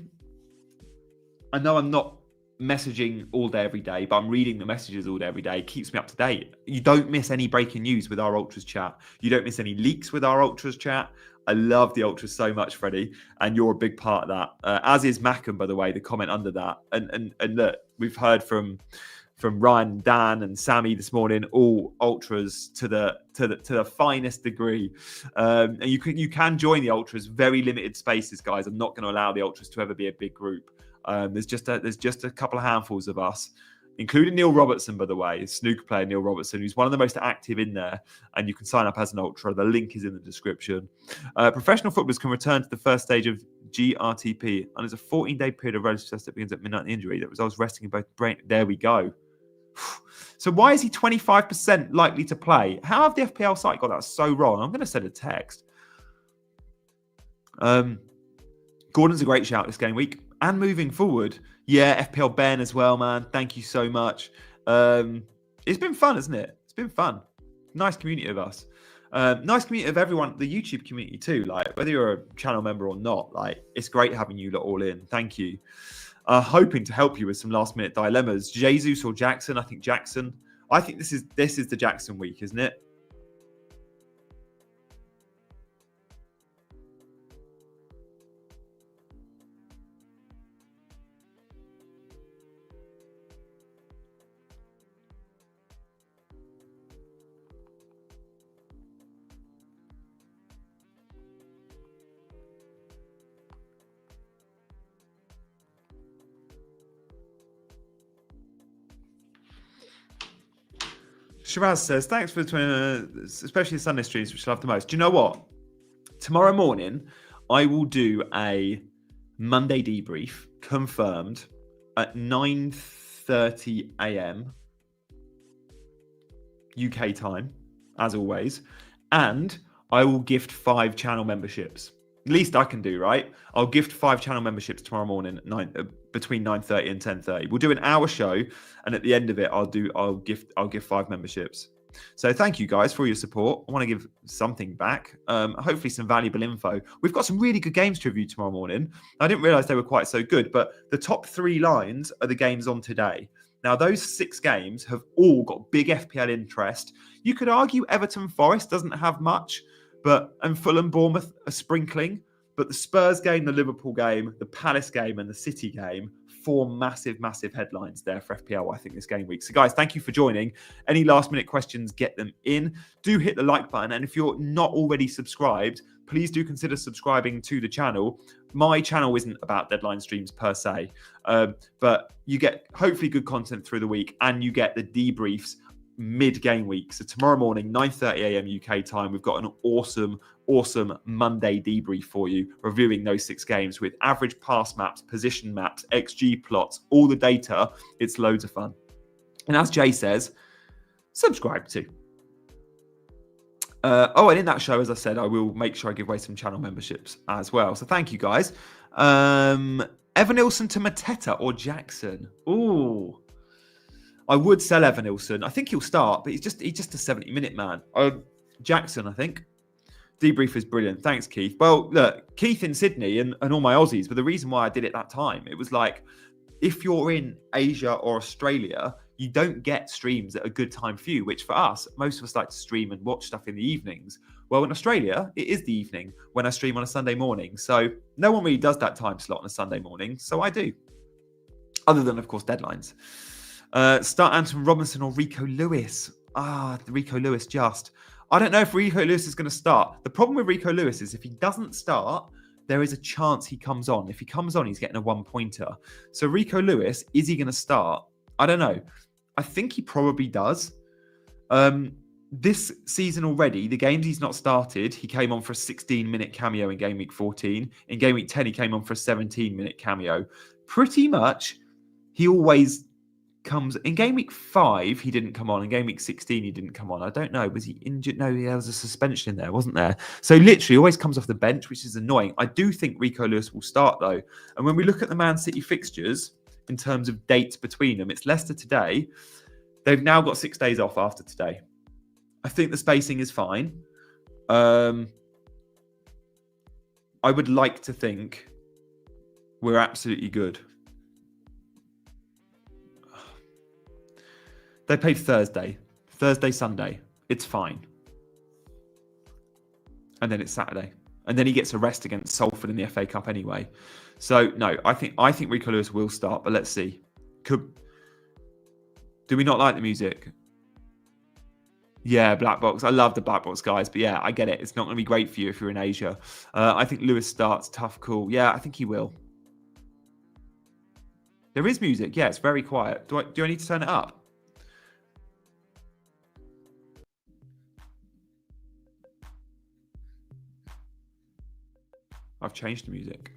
I know I'm not messaging all day every day, but I'm reading the messages all day every day. It keeps me up to date. You don't miss any breaking news with our Ultras chat. You don't miss any leaks with our Ultras chat. I love the Ultras so much, Freddie, and you're a big part of that. As is Mackham, by the way, the comment under that. And look, we've heard from Ryan, Dan, and Sammy this morning, all Ultras to the finest degree. And you can join the Ultras, very limited spaces, guys. I'm not going to allow the Ultras to ever be a big group. There's just a couple of handfuls of us, including Neil Robertson, by the way, snooker player Neil Robertson, who's one of the most active in there. And you can sign up as an Ultra. The link is in the description. Professional footballers can return to the first stage of GRTP, and there's a 14-day period of relative test that begins at midnight. The injury that results resting in both brain. There we go. So why is he 25% likely to play? How have the FPL site got that so wrong? I'm going to send a text. Gordon's a great shout this game week. And moving forward, yeah, FPL Ben as well, man. Thank you so much. It's been fun, isn't it? It's been fun. Nice community of us. Nice community of everyone, the YouTube community too. Like, whether you're a channel member or not, like, it's great having you lot all in. Thank you. Hoping to help you with some last minute dilemmas. Jesus or Jackson? I think Jackson. I think this is the Jackson week, isn't it? Shiraz says, thanks for especially the Sunday streams, which I love the most. Do you know what? Tomorrow morning, I will do a Monday debrief, confirmed, at 9:30 a.m. UK time, as always. And I will gift 5 channel memberships. Least I can do, right? I'll gift 5 channel memberships tomorrow morning between 9:30 and 10:30. We'll do an hour show, and at the end of it, I'll give 5 memberships. So thank you guys for your support. I want to give something back. Hopefully some valuable info. We've got some really good games to review tomorrow morning. I didn't realize they were quite so good, but the top 3 lines are the games on today. Now, those 6 games have all got big FPL interest. You could argue Everton Forest doesn't have much, and Fulham Bournemouth a sprinkling. But the Spurs game, the Liverpool game, the Palace game, and the City game, 4 massive, massive headlines there for FPL, I think, this game week. So, guys, thank you for joining. Any last-minute questions, get them in. Do hit the like button. And if you're not already subscribed, please do consider subscribing to the channel. My channel isn't about deadline streams per se, but you get hopefully good content through the week, and you get the debriefs mid-game week. So tomorrow morning, 9:30 a.m. UK time, we've got an awesome Monday debrief for you, reviewing those 6 games with average pass maps, position maps, XG plots, all the data. It's loads of fun. And as Jay says, subscribe to. And in that show, as I said, I will make sure I give away some channel memberships as well. So thank you, guys. Evanilson to Mateta or Jackson? Ooh. I would sell Evanilson. I think he'll start, but he's just a 70-minute man. Jackson, I think. Debrief is brilliant. Thanks, Keith. Well, look, Keith in Sydney and all my Aussies, but the reason why I did it that time, it was like, if you're in Asia or Australia, you don't get streams at a good time for you, which for us, most of us like to stream and watch stuff in the evenings. Well, in Australia, it is the evening when I stream on a Sunday morning. So no one really does that time slot on a Sunday morning. So I do. Other than, of course, deadlines. Start Anton Robinson or Rico Lewis. Rico Lewis just. I don't know if Rico Lewis is going to start. The problem with Rico Lewis is if he doesn't start, there is a chance he comes on. If he comes on, he's getting a 1-pointer. So Rico Lewis, is he going to start? I don't know. I think he probably does. This season already, the games he's not started, he came on for a 16-minute cameo in Game Week 14. In Game Week 10, he came on for a 17-minute cameo. Pretty much, he always comes in game week 5. He didn't come on. In game week 16, he didn't come on. I don't know. Was he injured? No, there was a suspension in there, wasn't there? So literally always comes off the bench, which is annoying. I do think Rico Lewis will start though. And when we look at the Man City fixtures in terms of dates between them, it's Leicester today. They've now got 6 days off after today. I think the spacing is fine. I would like to think we're absolutely good. They played Thursday, Sunday. It's fine. And then it's Saturday. And then he gets a rest against Salford in the FA Cup anyway. So, no, I think Rico Lewis will start, but let's see. Do we not like the music? Yeah, Black Box. I love the Black Box guys, but yeah, I get it. It's not going to be great for you if you're in Asia. I think Lewis starts. Tough call. Yeah, I think he will. There is music. Yeah, it's very quiet. Do I need to turn it up? I've changed the music.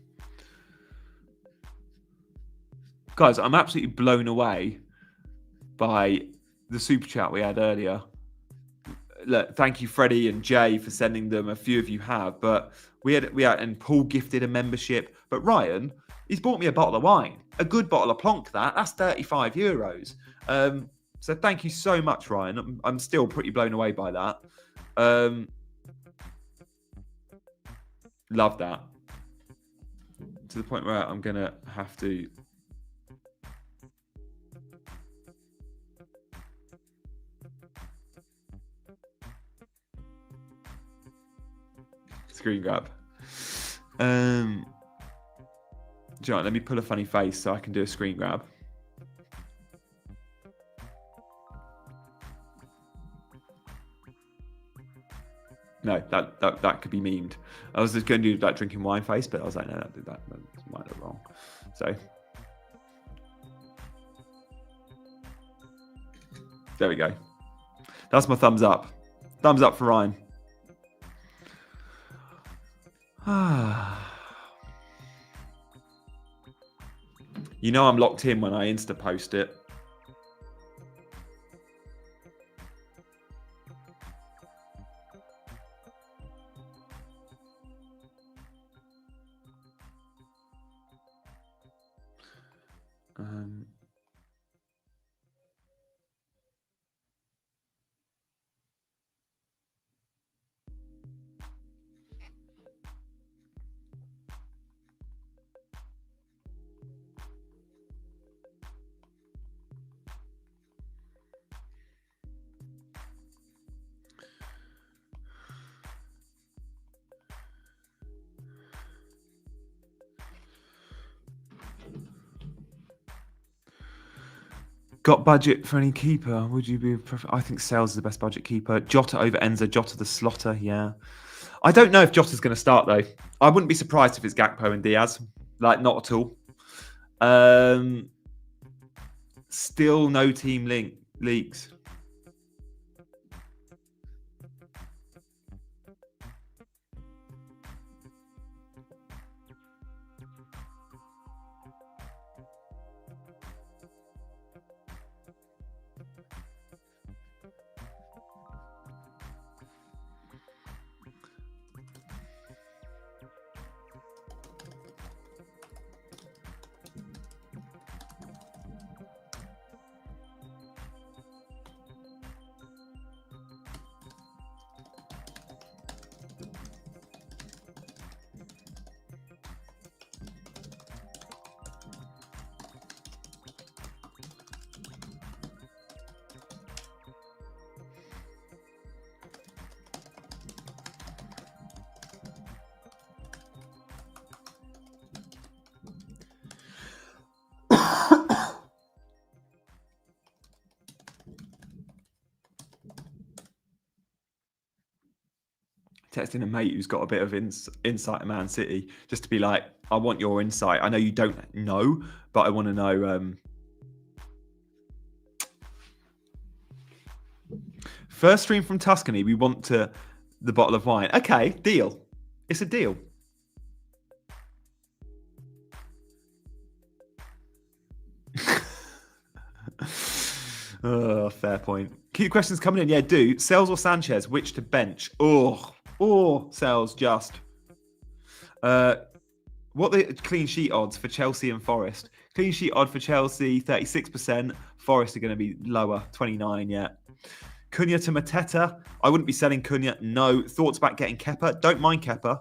Guys, I'm absolutely blown away by the super chat we had earlier. Look, thank you, Freddie and Jay, for sending them. A few of you have, but we had, and Paul gifted a membership. But Ryan, he's bought me a bottle of wine, a good bottle of Plonk. That's €35. So thank you so much, Ryan. I'm still pretty blown away by that. Love that. To the point where I'm gonna have to. Screen grab. John, let me pull a funny face so I can do a screen grab. No, that could be memed. I was just going to do that drinking wine face, but I was like, no, don't do that. That might look wrong. So there we go. That's my thumbs up. Thumbs up for Ryan. You know I'm locked in when I Insta post it. Got budget for any keeper? Would you be? I think Sales is the best budget keeper. Jota over Enza. Jota the slotter. Yeah. I don't know if Jota's going to start though. I wouldn't be surprised if it's Gakpo and Diaz. Like not at all. Still no team leaks. Texting a mate who's got a bit of insight in Man City, just to be like, I want your insight. I know you don't know, but I want to know. First stream from Tuscany. We want the bottle of wine. Okay, deal. It's a deal. Oh, fair point. Keep questions coming in. Yeah, do. Sales or Sanchez? Which to bench? Sales just. What the clean sheet odds for Chelsea and Forest? Clean sheet odd for Chelsea, 36%. Forest are going to be lower, 29, yeah. Cunha to Mateta. I wouldn't be selling Cunha. No. Thoughts about getting Kepa? Don't mind Kepa.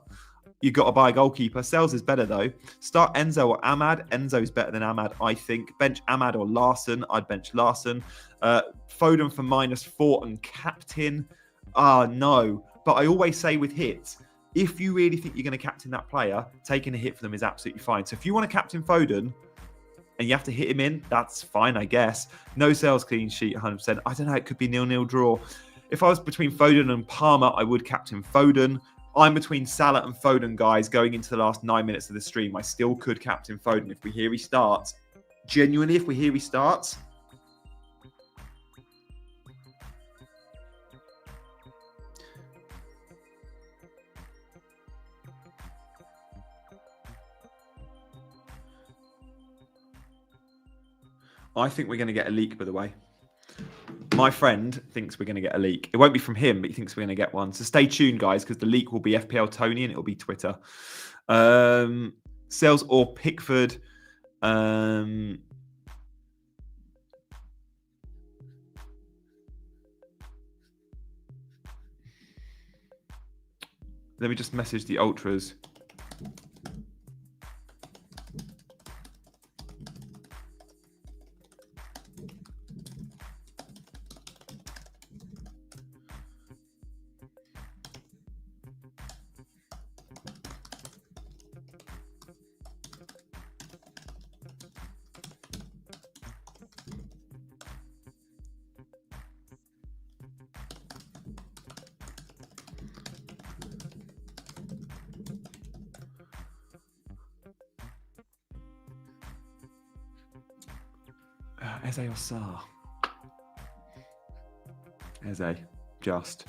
You've got to buy a goalkeeper. Sales is better, though. Start Enzo or Ahmad. Enzo's better than Ahmad, I think. Bench Ahmad or Larson. I'd bench Larson. Foden for -4 and captain. No. But I always say with hits, if you really think you're going to captain that player, taking a hit for them is absolutely fine. So if you want to captain Foden and you have to hit him in, that's fine, I guess. No sales clean sheet, 100%. I don't know, it could be 0-0 draw. If I was between Foden and Palmer, I would captain Foden. I'm between Salah and Foden, guys, going into the last 9 minutes of the stream. I still could captain Foden if we hear he starts. Genuinely, if we hear he starts. I think we're going to get a leak, by the way. My friend thinks we're going to get a leak. It won't be from him, but he thinks we're going to get one. So stay tuned, guys, because the leak will be FPL Tony and it'll be Twitter. Sales or Pickford. Let me just message the ultras. Eze or Sar? Eze, just.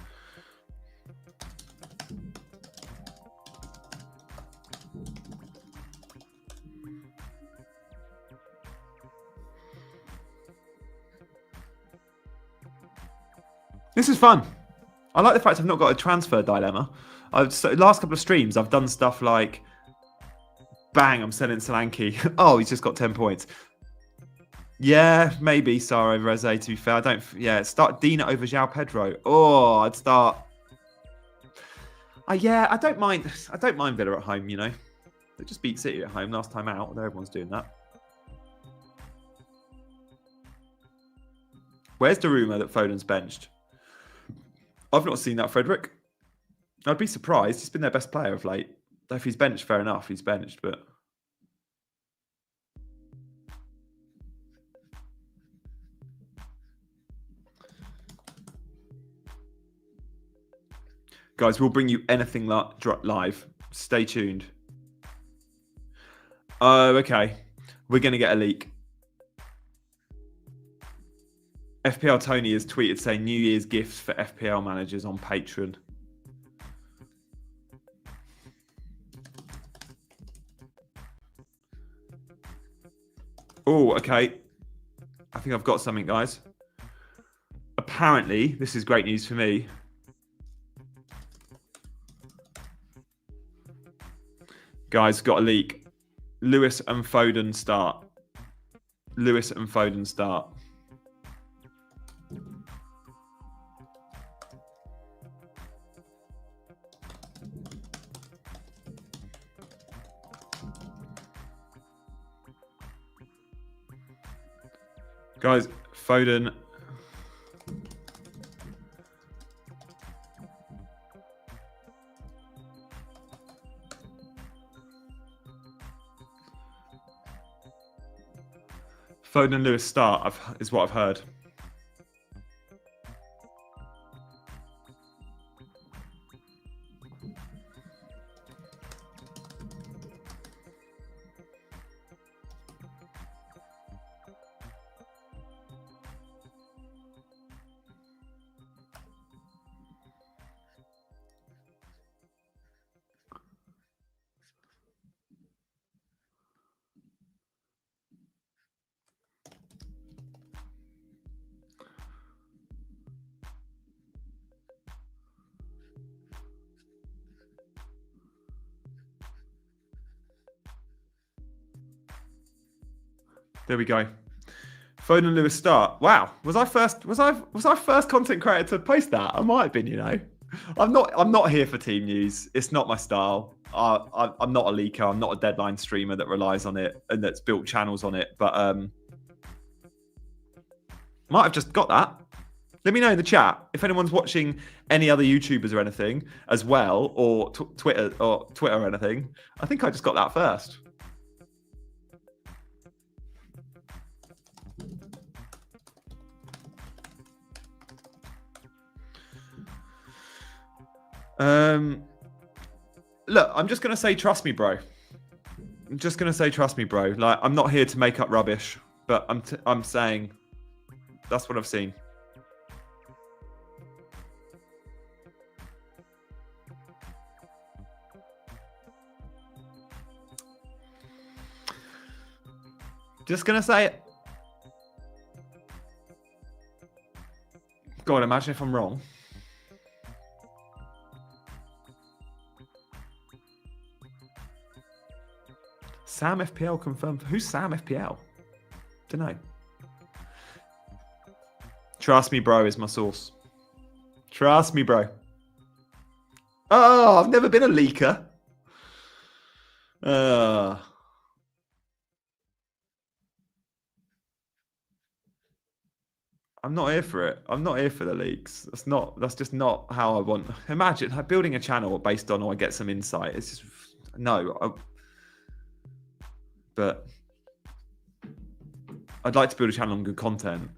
This is fun. I like the fact I've not got a transfer last couple of streams, I've done stuff like, bang, I'm selling Solanke. Oh, he's just got 10 points. Yeah, maybe Sar over Eze, to be fair. Start Dina over João Pedro. Oh, I'd start. I don't mind Villa at home, you know. They just beat City at home last time out, although everyone's doing that. Where's the rumour that Foden's benched? I've not seen that, Frederick. I'd be surprised. He's been their best player of late. Though if he's benched, fair enough. He's benched, but... Guys, we'll bring you anything live. Stay tuned. Oh, okay. We're going to get a leak. FPL Tony has tweeted saying New Year's gifts for FPL managers on Patreon. Oh, okay. I think I've got something, guys. Apparently, this is great news for me. Guys, got a leak. Lewis and Foden start. Lewis and Foden start. Guys, Foden. Foden and Lewis start, is what I've heard. There we go. Foden and Lewis start. Wow, was I first? Was I first content creator to post that? I might have been. You know, I'm not here for team news. It's not my style. I'm not a leaker. I'm not a deadline streamer that relies on it and that's built channels on it. But might have just got that. Let me know in the chat if anyone's watching any other YouTubers or anything as well, or Twitter or anything. I think I just got that first. Look, I'm just gonna say, trust me, bro. I'm just gonna say, trust me, bro. Like, I'm not here to make up rubbish, but I'm saying that's what I've seen. Just gonna say it. God, imagine if I'm wrong. Sam FPL confirmed. Who's Sam FPL? Don't know. Trust me, bro, is my source. Trust me, bro. Oh, I've never been a leaker. I'm not here for it. I'm not here for the leaks. That's just not how I want. Imagine building a channel based on, I get some insight. It's just, no. But I'd like to build a channel on good content.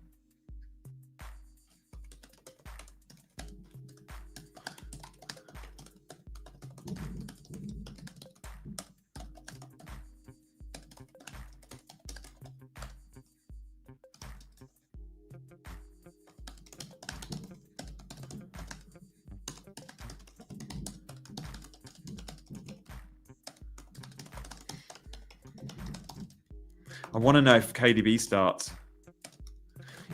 I want to know if KDB starts.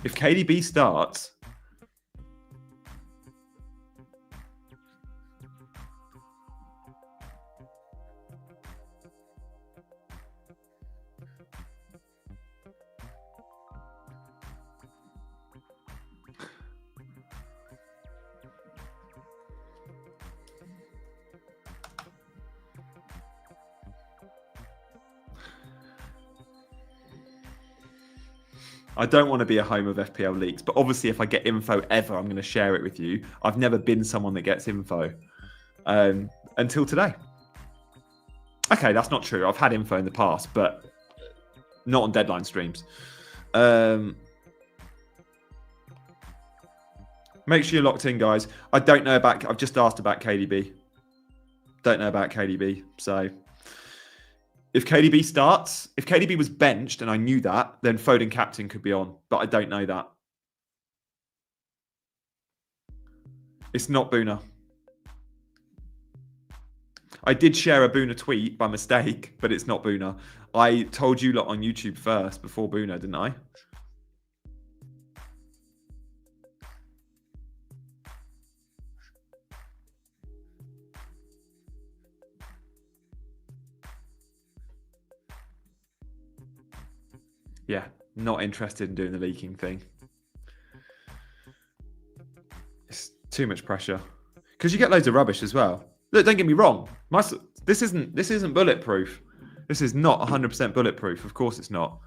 If KDB starts, I don't want to be a home of FPL leaks, but obviously if I get info ever, I'm going to share it with you. I've never been someone that gets info until today. Okay, that's not true. I've had info in the past, but not on deadline streams. Make sure you're locked in, guys. I don't know about... I've just asked about KDB. Don't know about KDB, so... If KDB starts, if KDB was benched and I knew that, then Foden captain could be on. But I don't know that. It's not Boona. I did share a Boona tweet by mistake, but it's not Boona. I told you lot on YouTube first before Boona, didn't I? Yeah, not interested in doing the leaking thing. It's too much pressure. Because you get loads of rubbish as well. Look, don't get me wrong. This isn't bulletproof. This is not 100% bulletproof. Of course it's not.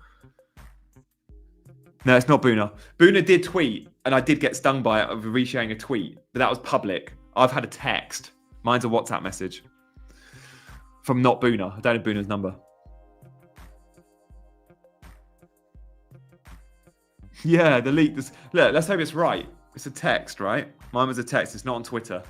No, it's not Boona. Boona did tweet, and I did get stung by it of resharing a tweet, but that was public. I've had a text. Mine's a WhatsApp message from not Boona. I don't have Boona's number. Yeah, the leak. Look, let's hope it's right. It's a text, right? Mine was a text. It's not on Twitter.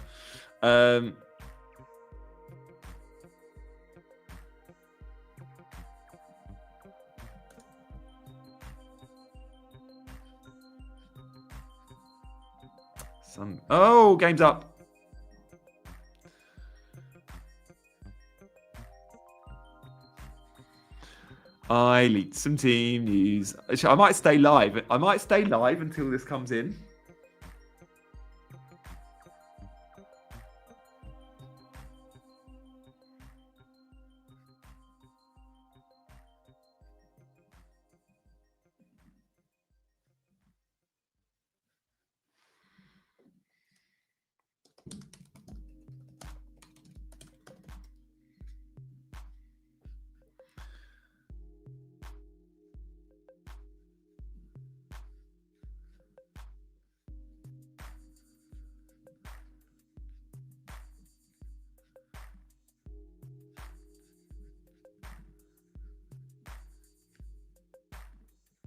Oh, game's up. I leaked some team news. I might stay live. I might stay live until this comes in.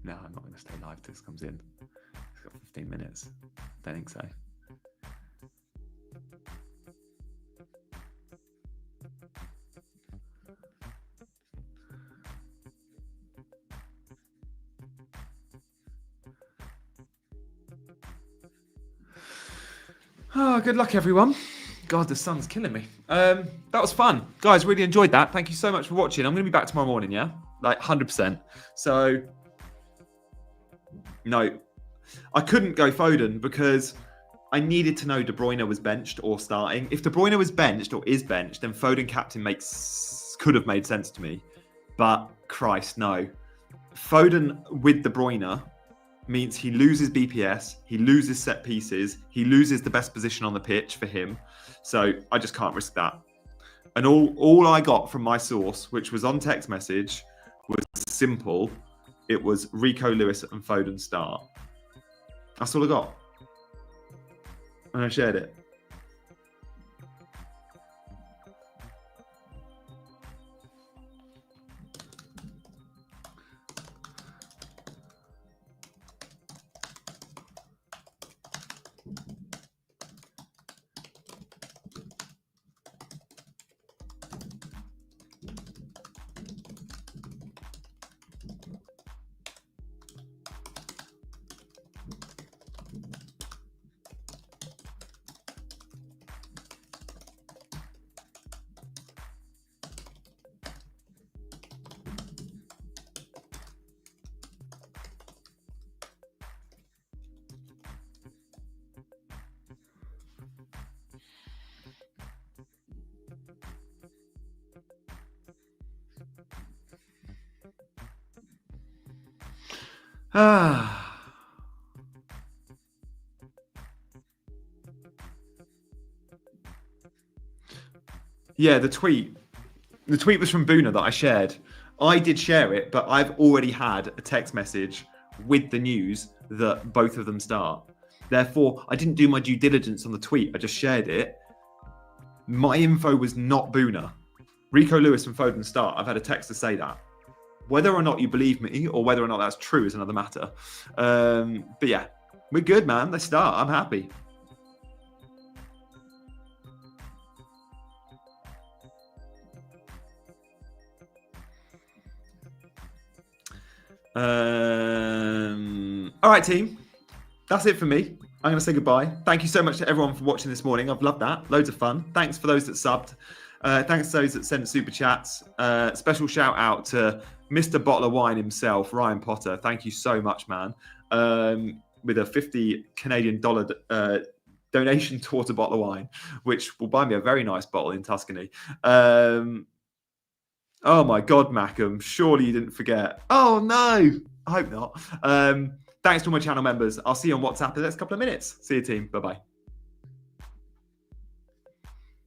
No, I'm not going to stay live till this comes in. It's got 15 minutes. Don't think so. Oh, good luck, everyone. God, the sun's killing me. That was fun. Guys, really enjoyed that. Thank you so much for watching. I'm going to be back tomorrow morning, yeah? Like 100%. So, no. I couldn't go Foden because I needed to know De Bruyne was benched or starting. If De Bruyne was benched or is benched, then Foden captain could have made sense to me. But, Christ, no. Foden with De Bruyne means he loses BPS, he loses set pieces, he loses the best position on the pitch for him. So I just can't risk that. And all I got from my source, which was on text message, was simple. It was Rico Lewis and Foden start. That's all I got. And I shared it. Yeah, the tweet was from Boona that I shared. I did share it, but I've already had a text message with the news that both of them start. Therefore, I didn't do my due diligence on the tweet. I just shared it. My info was not Boona. Rico Lewis and Foden start. I've had a text to say that. Whether or not you believe me or whether or not that's true is another matter. But yeah, we're good, man. Let's start. I'm happy. All right, team. That's it for me. I'm going to say goodbye. Thank you so much to everyone for watching this morning. I've loved that. Loads of fun. Thanks for those that subbed. Thanks to those that sent super chats. Special shout out to Mr. Bottle of Wine himself, Ryan Potter. Thank you so much, man. With a $50 Canadian donation towards a bottle of wine, which will buy me a very nice bottle in Tuscany. Oh my God, Mackham. Surely you didn't forget. Oh no, I hope not. Thanks to all my channel members. I'll see you on WhatsApp in the next couple of minutes. See you, team. Bye-bye.